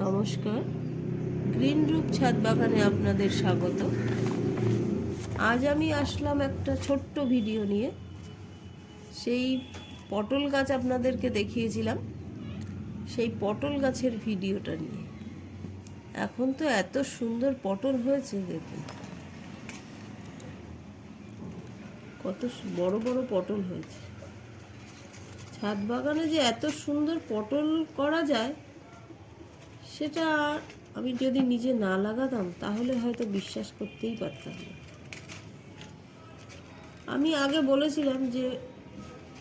নমস্কার, গ্রিন রুপ ছাদ বাগানে আপনাদের স্বাগত। আজ আমি আসলাম একটা ছোট্ট ভিডিও নিয়ে। সেই পটল গাছ আপনাদেরকে দেখিয়েছিলাম, সেই পটল গাছের ভিডিওটা নিয়ে। এখন তো এত সুন্দর পটল হয়েছে, দেখুন কত বড় বড় পটল হয়েছে। ছাদ বাগানে যে এত সুন্দর পটল করা যায়, সেটা আমি যদি নিজে না লাগাতাম তাহলে হয়তো বিশ্বাস করতেই পারতাম না। আমি আগে বলেছিলাম যে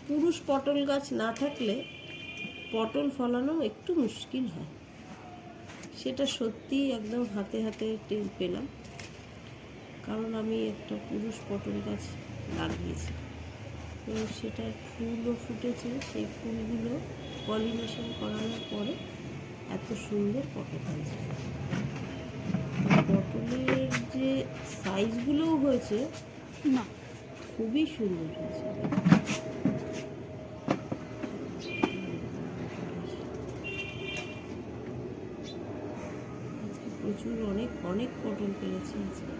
পুরুষ পটল গাছ না থাকলে পটল ফলানো একটু মুশকিল হয়। সেটা সত্যিই একদম হাতে হাতে টের পেলাম, কারণ আমি একটা পুরুষ পটল গাছ লাগিয়েছি এবং সেটার ফুলও ফুটেছে। সেই ফুলগুলো পলিনেশন করানোর পরে এত সুন্দর পটল হয়েছে। পটলের যে সাইজগুলোও হয়েছে না, খুবই সুন্দর হয়েছে। প্রচুর অনেক অনেক পটল পেরেছি আজকে।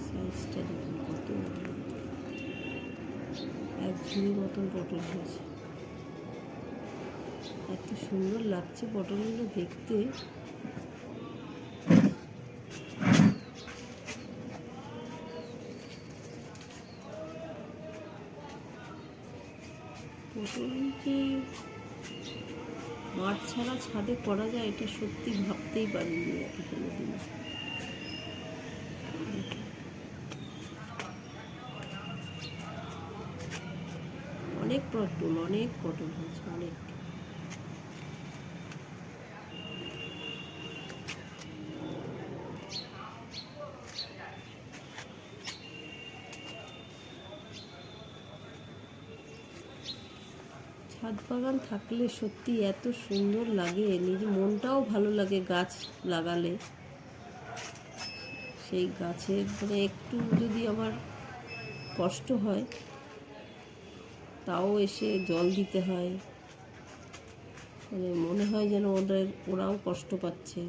সাইজটা দেখুন কত, এক ঝুড়ি মতন পটল হয়েছে। এত সুন্দর লাগছে পটলগুলো দেখতে। পটল কি মাঠ ছাড়া ছাদে করা যায়, এটা সত্যি ভাবতেই পারিনি আর কি কোনোদিন। অনেক পটল হয়েছে, অনেক। ছাদ বাগান থাকলে সত্যি এত সুন্দর লাগে, নিজের মনটাও ভালো লাগে। গাছ লাগালে সেই গাছের একটু যদি আমার কষ্ট হয় তাও এসে জল দিতে হয়। মনে হয় যেন ওরাও কষ্ট পাচ্ছে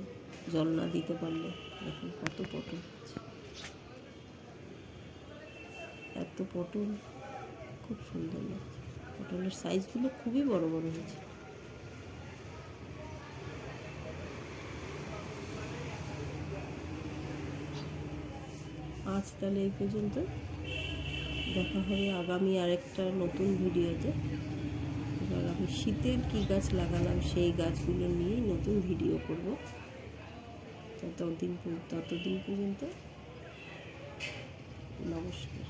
জল না দিতে পারলে। দেখুন কত পটল হচ্ছে, এত পটল, খুব সুন্দর লাগছে। পটলের সাইজগুলো খুবই বড় বড় হয়েছে। আজ তাহলে এই পর্যন্ত, দেখা হবে আগামী আরেকটা নতুন ভিডিওতে। এবার আমি শীতের কী গাছ লাগালাম সেই গাছগুলো নিয়েই নতুন ভিডিও করব। ততদিন পর্যন্ত নমস্কার।